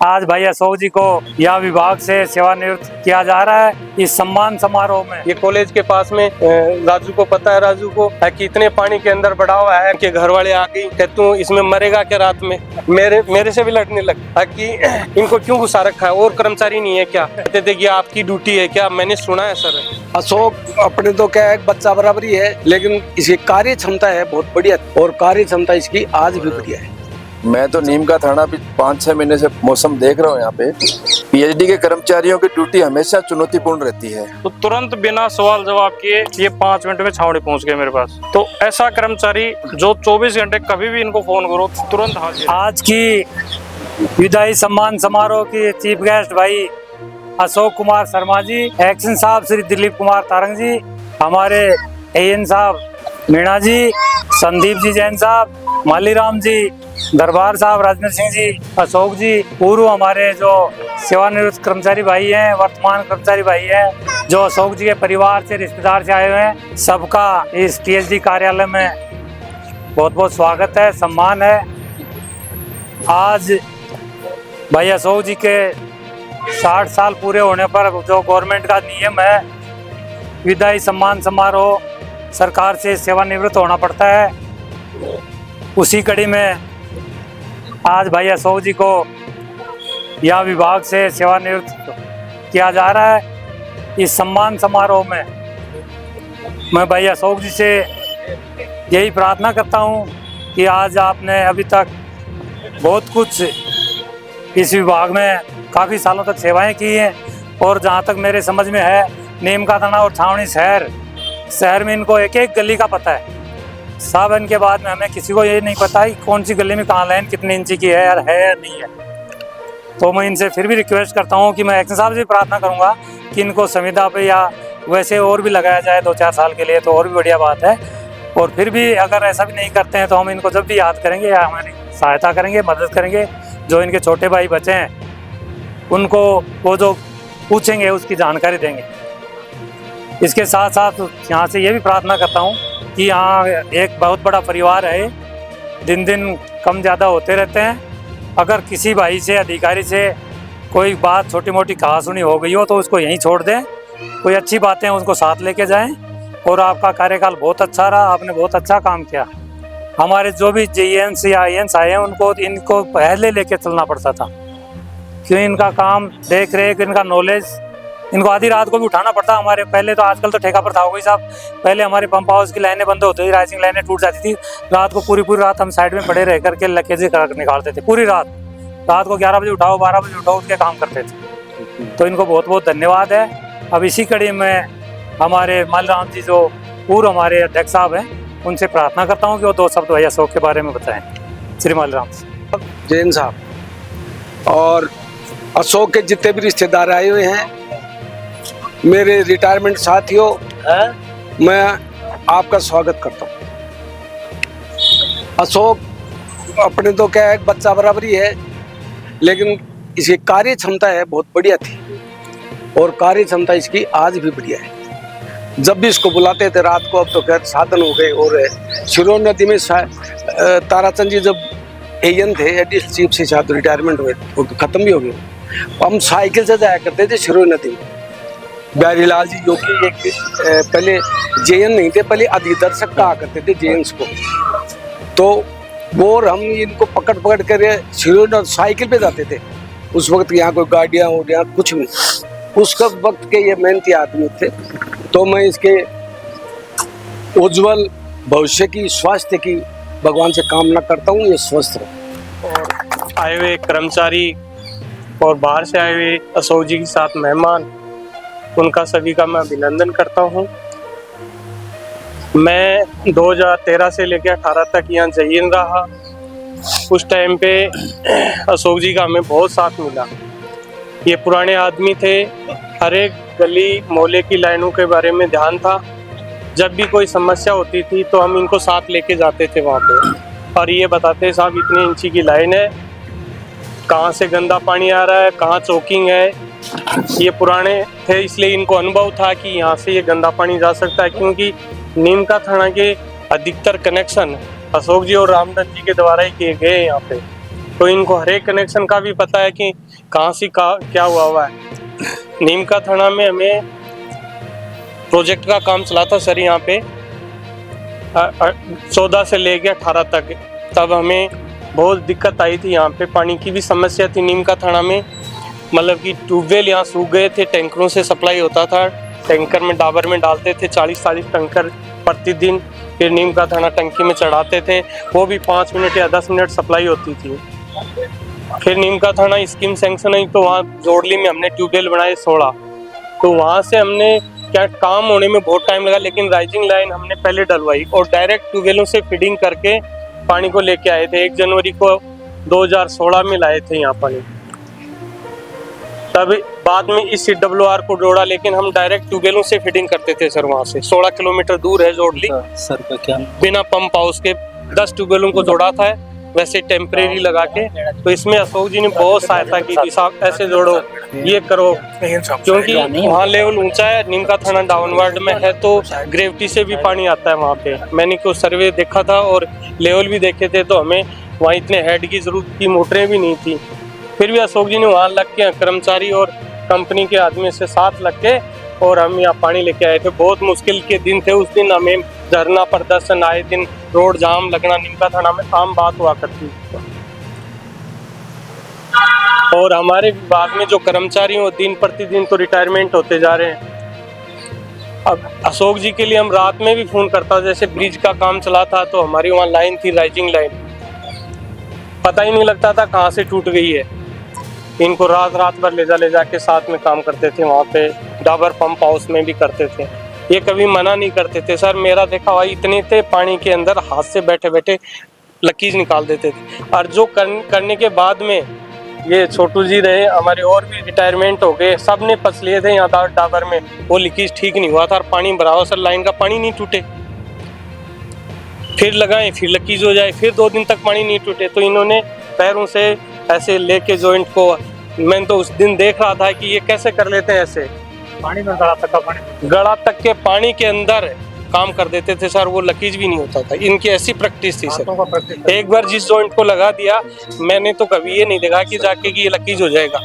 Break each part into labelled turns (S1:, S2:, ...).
S1: आज भाई अशोक जी को यह विभाग से सेवानिवृत्त किया जा रहा है इस सम्मान समारोह में।
S2: ये कॉलेज के पास में राजू को पता है, राजू को कि इतने पानी के अंदर बड़ा हुआ है कि घर वाले आ गई कि तू इसमें मरेगा क्या रात में। मेरे से भी लड़ने लगा कि इनको क्यों घुसा रखा है, और कर्मचारी नहीं है क्या? कहते थे कि आपकी ड्यूटी है क्या? मैंने सुना है सर।
S3: अशोक अपने तो क्या है, बच्चा बराबर ही है, लेकिन इसकी कार्य क्षमता है बहुत बढ़िया, और कार्य क्षमता इसकी आज भी बढ़िया है।
S4: मैं तो नीम का थाना भी 5-6 महीने से मौसम देख रहा हूँ। यहाँ पे पीएचडी के कर्मचारियों की ड्यूटी हमेशा चुनौतीपूर्ण रहती है।
S5: तो तुरंत बिना सवाल जवाब किए ये 5 मिनट में छावनी पहुंच गए मेरे पास। तो ऐसा कर्मचारी जो 24 घंटे कभी भी इनको फोन करो तुरंत हाजिर।
S1: आज की विदाई सम्मान समारोह की चीफ गेस्ट भाई अशोक कुमार शर्मा जी, एक्शन साहब श्री दिलीप कुमार तारंग जी, हमारे एएन साहब मीणा जी, संदीप जी जैन साहब, मालीराम जी, दरबार साहब राजेंद्र सिंह जी, अशोक जी, पूर्व हमारे जो सेवानिवृत्त कर्मचारी भाई हैं, वर्तमान कर्मचारी भाई हैं, जो अशोक जी के परिवार से रिश्तेदार से आए हुए हैं, सबका इस पीएचडी कार्यालय में बहुत बहुत स्वागत है, सम्मान है। आज भाई अशोक जी के 60 साल पूरे होने पर जो गवर्नमेंट का नियम है, विदाई सम्मान समारोह सरकार से सेवानिवृत्त होना पड़ता है, उसी कड़ी में आज भाई अशोक जी को यह विभाग से सेवानिवृत्त किया जा रहा है। इस सम्मान समारोह में मैं भाई अशोक जी से यही प्रार्थना करता हूं कि आज आपने अभी तक बहुत कुछ इस विभाग में काफ़ी सालों तक सेवाएं की हैं, और जहां तक मेरे समझ में है, नीम का थाना और छावनी शहर में इनको एक एक गली का पता है। सब इनके बाद में हमें किसी को ये नहीं पता कि कौन सी गली में कहाँ लाइन कितने इंची की है या नहीं है। तो मैं इनसे फिर भी रिक्वेस्ट करता हूँ कि मैं एक्शन साहब से प्रार्थना करूँगा कि इनको संविदा पे या वैसे और भी लगाया जाए 2-4 साल के लिए, तो और भी बढ़िया बात है। और फिर भी अगर ऐसा भी नहीं करते हैं तो हम इनको जब भी याद करेंगे या हमारी सहायता करेंगे, मदद करेंगे। जो इनके छोटे भाई बच्चे हैं उनको वो जो पूछेंगे उसकी जानकारी देंगे। इसके साथ साथ यहाँ से ये भी प्रार्थना करता हूँ कि यहाँ एक बहुत बड़ा परिवार है, दिन दिन कम ज़्यादा होते रहते हैं। अगर किसी भाई से, अधिकारी से कोई बात छोटी मोटी कहासुनी हो गई हो तो उसको यहीं छोड़ दें, कोई अच्छी बातें उसको साथ लेके जाएं। और आपका कार्यकाल बहुत अच्छा रहा, आपने बहुत अच्छा काम किया। हमारे जो भी जेएनस या आईएनस आए हैं इनको पहले लेके चलना पड़ता था, क्योंकि इनका काम देख रेख, इनका नॉलेज, इनको आधी रात को भी उठाना पड़ता। हमारे पहले तो, आजकल तो ठेका पर था हो गई साहब, पहले हमारे पंप हाउस की लाइनें बंद होती थी, राइसिंग लाइनें टूट जाती थी, रात को पूरी रात हम साइड में पड़े रह करके लकेजे निकालते थे। पूरी रात को 11 बजे उठाओ, 12 बजे उठाओ, उठ के काम करते थे। तो इनको बहुत बहुत धन्यवाद है। अब इसी कड़ी में हमारे मालीराम जी जो पूर्व हमारे अध्यक्ष साहब हैं, उनसे प्रार्थना करता हूँ कि वो 2 शब्द भाई अशोक के बारे में बताएं। श्री मालीराम
S3: जैन साहब और अशोक के जितने भी रिश्तेदार आए हुए हैं, मेरे रिटायरमेंट साथियों, मैं आपका स्वागत करता हूँ। अशोक अपने तो क्या है, बच्चा बराबर ही है, लेकिन इसकी कार्य क्षमता है बहुत बढ़िया थी, और कार्य क्षमता इसकी आज भी बढ़िया है। जब भी इसको बुलाते थे रात को, अब तो खैर साधन हो गए। और शिरो नदी में ताराचंद जी जब एएन थे, एडिशनल चीफ से साथ रिटायरमेंट हुए, वो खत्म भी हो गए। हम साइकिल से जाया करते थे शिरो नदी में। बिहारी लाल जी जो कि एक पहले जेएन नहीं थे, पहले अधिदर्शक कहा करते थे जेएनस को, तो वो हम इनको पकड़ कर शिरो साइकिल पे जाते थे। उस वक्त यहाँ कोई गाड़ियाँ हो गया कुछ भी, उस वक्त के ये मेहनती आदमी थे। तो मैं इसके उज्जवल भविष्य की, स्वास्थ्य की भगवान से कामना करता हूँ, ये स्वस्थ रहे।
S2: और आए हुए कर्मचारी और बाहर से आए हुए अशोक जी के साथ मेहमान, उनका सभी का मैं अभिनंदन करता हूँ। मैं 2013 से लेकर 18 तक यहाँ जयन रहा। उस टाइम पे अशोक जी का हमें बहुत साथ मिला। ये पुराने आदमी थे, हर एक गली मोहल्ले की लाइनों के बारे में ध्यान था। जब भी कोई समस्या होती थी तो हम इनको साथ लेके जाते थे वहाँ पे, और ये बताते साहब इतने इंची की लाइन है, कहाँ से गंदा पानी आ रहा है, कहाँ चौकिंग है। ये पुराने थे इसलिए इनको अनुभव था कि यहाँ से ये गंदा पानी जा सकता है, क्योंकि नीम का थाना के अधिकतर कनेक्शन अशोक जी और रामदत्त जी के द्वारा ही किए गए यहाँ पे। तो इनको हर एक कनेक्शन का भी पता है कि कहाँ से क्या हुआ है। नीमका थाना में हमें प्रोजेक्ट का काम चला था सर, यहाँ पे 14 से लेके 18 तक, तब हमें बहुत दिक्कत आई थी। यहाँ पे पानी की भी समस्या थी नीमका थाना में, मतलब कि ट्यूबवेल यहाँ सूख गए थे, टैंकरों से सप्लाई होता था, टैंकर में डाबर में डालते थे 40-40 टैंकर प्रतिदिन, फिर नीमका थाना टंकी में चढ़ाते थे, वो भी 5 मिनट या 10 मिनट सप्लाई होती थी। फिर नीमका थाना स्कीम सैंक्शन हुई तो वहाँ जोड़ली में हमने ट्यूबवेल बनाए 16, तो वहाँ से हमने क्या काम होने में बहुत टाइम लगा, लेकिन राइजिंग लाइन हमने पहले डलवाई और डायरेक्ट ट्यूबवेलों से फीडिंग करके पानी को लेके आए थे। 1 जनवरी को 2016 में लाए थे यहाँ पानी। तब बाद में इस CWR को जोड़ा, लेकिन हम डायरेक्ट ट्यूबवेलों से फीडिंग करते थे सर। वहाँ से 16 किलोमीटर दूर है जोड़ली
S6: सर का क्या
S2: बिना पंप हाउस के 10 ट्यूबवेलों को जोड़ा था वैसे टेम्परेरी लगा के। तो इसमें अशोक जी ने बहुत सहायता की थी, साहब ऐसे जोड़ो, ये करो, क्योंकि वहाँ लेवल ऊंचा है, नीमका थाना डाउनवर्ड में है, तो ग्रेविटी से भी पानी आता है वहाँ पे। मैंने कुछ सर्वे देखा था और लेवल भी देखे थे, तो हमें वहाँ इतने हेड की जरूरत थी, मोटरें भी नहीं थी। फिर भी अशोक जी ने वहाँ लग के कर्मचारी और कंपनी के आदमी से साथ लग के और हम यहाँ पानी लेके आए थे। बहुत मुश्किल के दिन थे उस दिन, हमें धरना प्रदर्शन, आए दिन रोड जाम लगना नीमका थाना में आम बात हुआ करती। और हमारे विभाग में जो कर्मचारी हैं वो दिन प्रतिदिन तो रिटायरमेंट होते जा रहे हैं। अब अशोक जी के लिए हम रात में भी फोन करता, जैसे ब्रिज का काम चला था तो हमारी वहाँ लाइन थी, राइजिंग लाइन, पता ही नहीं लगता था कहाँ से टूट गई है। इनको रात भर ले जा के साथ में काम करते थे, वहाँ पे डाबर पंप हाउस में भी करते थे। ये कभी मना नहीं करते थे सर। मेरा देखा हुआ इतने थे पानी के अंदर, हाथ से बैठे बैठे लकीज निकाल देते थे। और जो करने के बाद में ये छोटू जी रहे, हमारे और भी रिटायरमेंट हो गए, सब ने पस लिए थे यहाँ डाबर में, वो लीकेज ठीक नहीं हुआ था और पानी भरा हुआ सर, लाइन का पानी नहीं टूटे। फिर लगाए, फिर लीकेज हो जाए, फिर 2 दिन तक पानी नहीं टूटे। तो इन्होंने पैरों से ऐसे लेके जॉइंट को, मैं तो उस दिन देख रहा था कि ये कैसे कर लेते हैं, ऐसे
S1: पानी में
S2: गला तक के पानी के अंदर काम कर देते थे सर, वो लकीज भी नहीं होता था। इनकी ऐसी प्रैक्टिस थी सर। एक बार जिस जॉइंट को लगा दिया, मैंने तो कभी ये नहीं देखा कि जाके कि ये लकीज हो जाएगा,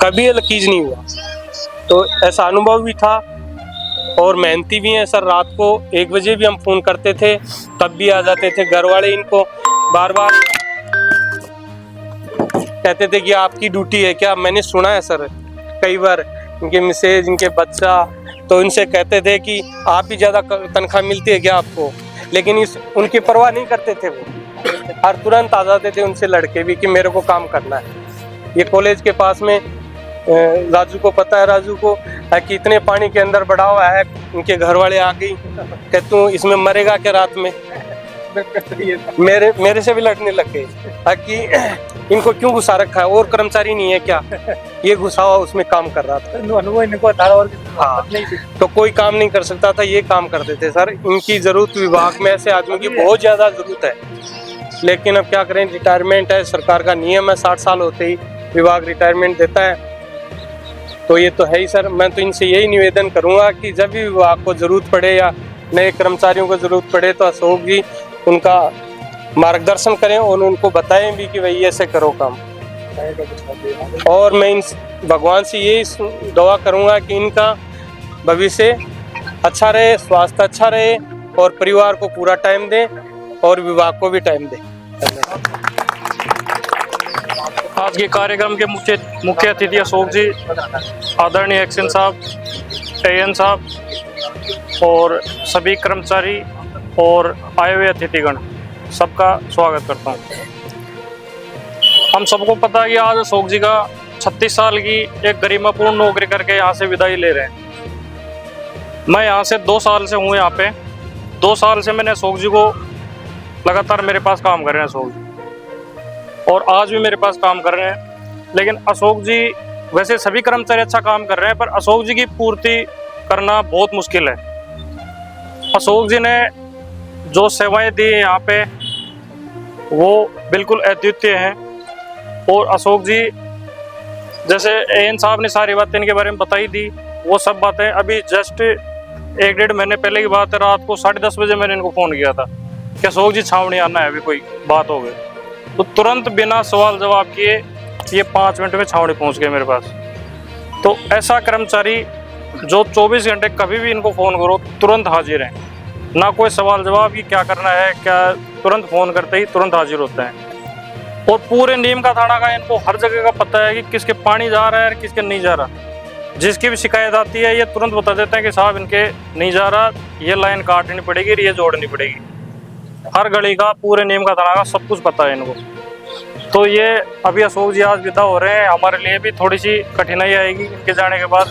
S2: कभी ये लकीज नहीं हुआ। तो ऐसा अनुभव भी था और मेहनती भी हैं सर। रात को 1 बजे भी हम फोन करते थे, तब भी आ जाते थे। घर वाले इनको बार बार कहते थे कि आपकी ड्यूटी है क्या। मैंने सुना है सर कई बार, इनके मिसेज, इनके बच्चा, तो इनसे कहते थे कि आप ही ज़्यादा तनख्वाह मिलती है क्या आपको, लेकिन उनकी परवाह नहीं करते थे वो, और तुरंत आ जाते थे उनसे लड़के भी कि मेरे को काम करना है। ये कॉलेज के पास में राजू को पता है, राजू को कि इतने पानी के अंदर बड़ा हुआ है, उनके घर वाले आ गई कि तू इसमें मरेगा क्या रात में। मेरे से भी लड़ने लग गए कि इनको क्यों घुसा रखा है, और कर्मचारी नहीं है क्या, ये घुसा हुआ उसमें काम कर रहा था।
S1: अनुभव इनको था और
S2: हाँ, तो कोई काम नहीं कर सकता था, ये काम करते थे सर। इनकी जरूरत विभाग में ऐसे आदमी की बहुत ज्यादा जरूरत है, लेकिन अब क्या करें, रिटायरमेंट है, सरकार का नियम है, 60 साल होते ही विभाग रिटायरमेंट देता है। तो ये तो है ही सर। मैं तो इनसे यही निवेदन करूंगा कि जब भी विभाग को जरूरत पड़े या नए कर्मचारियों को जरूरत पड़े तो अशोक जी उनका मार्गदर्शन करें और उनको बताएं भी कि भाई ऐसे करो काम। और मैं इन भगवान से यही दुआ करूंगा कि इनका भविष्य अच्छा रहे, स्वास्थ्य अच्छा रहे और परिवार को पूरा टाइम दें और विभाग को भी टाइम दें।
S5: आज के कार्यक्रम के मुख्य अतिथि अशोक जी, आदरणीय एक्शन साहब, AN साहब और सभी कर्मचारी और आए हुए अतिथिगण, सबका स्वागत करता हूँ। हम सबको पता है कि आज अशोक जी का 36 साल की एक गरिमापूर्ण नौकरी करके यहाँ से विदाई ले रहे हैं। मैं यहाँ से 2 साल से हूँ यहाँ पे। 2 साल से मैंने अशोक जी को लगातार मेरे पास काम कर रहे हैं अशोक जी, और आज भी मेरे पास काम कर रहे हैं। लेकिन अशोक जी, वैसे सभी कर्मचारी अच्छा काम कर रहे हैं, पर अशोक जी की पूर्ति करना बहुत मुश्किल है। अशोक जी ने जो सेवाएं दी है यहाँ पे वो बिल्कुल अद्वितीय हैं। और अशोक जी, जैसे AN साहब ने सारी बातें इनके बारे में बताई दी, वो सब बातें अभी जस्ट 1-1.5 महीने पहले की बात है, रात को 10:30 बजे मैंने इनको फ़ोन किया था कि अशोक जी छावनी आना है, अभी कोई बात हो गई। तो तुरंत बिना सवाल जवाब किए ये 5 मिनट में छावनी पहुंच गए मेरे पास। तो ऐसा कर्मचारी जो 24 घंटे कभी भी इनको फ़ोन करो तुरंत हाजिर हैं, ना कोई सवाल जवाब कि क्या करना है क्या, तुरंत फ़ोन करते ही तुरंत हाजिर होते हैं। और पूरे नीम का थाना का इनको हर जगह का पता है कि किसके पानी जा रहा है और किसके नहीं जा रहा। जिसकी भी शिकायत आती है ये तुरंत बता देते हैं कि साहब इनके नहीं जा रहा, ये लाइन काटनी पड़ेगी, ये जोड़नी पड़ेगी। हर गली का पूरे नीम का थाना का सब कुछ पता है इनको। तो ये अभी अशोक जी आज विदा हो रहे हैं, हमारे लिए भी थोड़ी सी कठिनाई आएगी इनके जाने के बाद।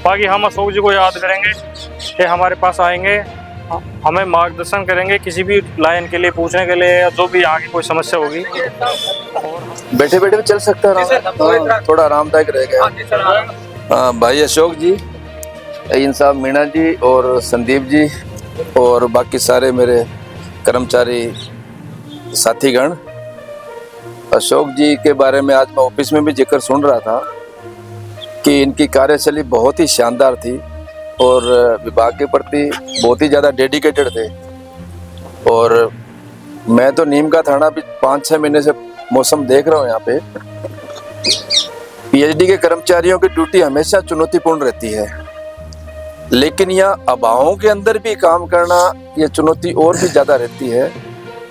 S5: बाकी हम अशोक जी को याद करेंगे, ये हमारे पास आएंगे, हमें मार्गदर्शन करेंगे किसी भी लाइन के लिए पूछने के लिए या जो भी यहाँ की कोई समस्या होगी।
S4: बैठे बैठे भी चल सकता है, थोड़ा आरामदायक रहेगा। हाँ भाई अशोक जी, इन साहब, मीणा जी और संदीप जी और बाकी सारे मेरे कर्मचारी साथीगण, अशोक जी के बारे में आज मैं ऑफिस में भी जिक्र सुन रहा था कि इनकी कार्यशैली बहुत ही शानदार थी और विभाग के प्रति बहुत ही ज़्यादा डेडिकेटेड थे। और मैं तो नीम का थाना भी 5-6 महीने से मौसम देख रहा हूँ। यहाँ पे पीएचडी के कर्मचारियों की ड्यूटी हमेशा चुनौतीपूर्ण रहती है, लेकिन यहाँ अभावों के अंदर भी काम करना ये चुनौती और भी ज़्यादा रहती है।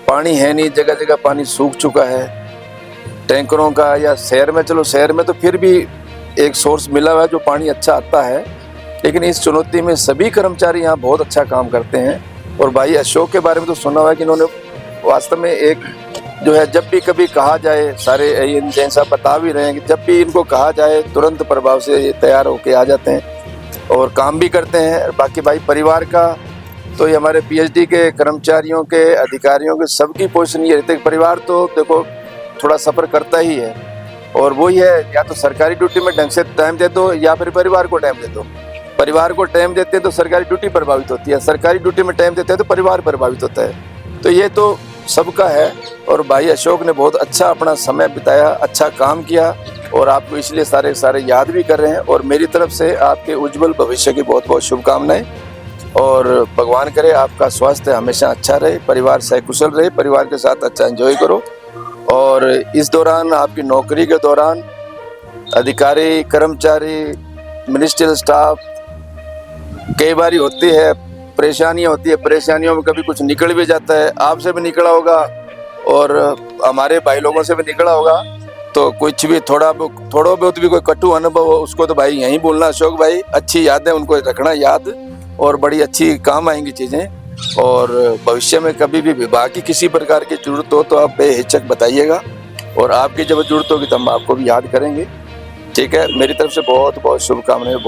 S4: पानी है नहीं, जगह जगह पानी सूख चुका है टैंकरों का, या शहर में, चलो शहर में तो फिर भी एक सोर्स मिला हुआ है जो पानी अच्छा आता है, लेकिन इस चुनौती में सभी कर्मचारी यहाँ बहुत अच्छा काम करते हैं। और भाई अशोक के बारे में तो सुना हुआ है कि इन्होंने वास्तव में एक जो है, जब भी कभी कहा जाए, सारे जैन साहब बता भी रहे हैं कि जब भी इनको कहा जाए तुरंत प्रभाव से ये तैयार होके आ जाते हैं और काम भी करते हैं। बाकी भाई परिवार का तो ये हमारे पीएचडी के कर्मचारियों के, अधिकारियों के, सबकी पोजीशन ये रहती है। परिवार तो देखो थोड़ा सफ़र करता ही है, और वही है, या तो सरकारी ड्यूटी में ढंग से टाइम दे दो या फिर परिवार को टाइम दे दो। परिवार को टाइम देते हैं तो सरकारी ड्यूटी प्रभावित होती है, सरकारी ड्यूटी में टाइम देते हैं तो परिवार प्रभावित होता है। तो ये तो सबका है। और भाई अशोक ने बहुत अच्छा अपना समय बिताया, अच्छा काम किया, और आपको इसलिए सारे याद भी कर रहे हैं। और मेरी तरफ से आपके उज्जवल भविष्य की बहुत बहुत शुभकामनाएं, और भगवान करे आपका स्वास्थ्य हमेशा अच्छा रहे, परिवार सकुशल रहे, परिवार के साथ अच्छा एंजॉय करो। और इस दौरान, आपकी नौकरी के दौरान, अधिकारी, कर्मचारी, मिनिस्ट्रियल स्टाफ, कई बार होती है परेशानियां होती है, परेशानियों में कभी कुछ निकल भी जाता है, आपसे भी निकला होगा और हमारे भाई लोगों से भी निकला होगा। तो कुछ भी थोड़ा बहुत भी कोई कटु अनुभव हो, उसको तो भाई यहीं बोलना अशोक भाई, अच्छी यादें उनको रखना याद, और बड़ी अच्छी काम आएंगी चीज़ें। और भविष्य में कभी भी विभाग की किसी प्रकार की जरूरत हो तो आप बेहिचक बताइएगा, और आपकी जब जरूरत होगी तो हम आपको भी याद करेंगे। ठीक है, मेरी तरफ से बहुत बहुत शुभकामनाएं। बहुत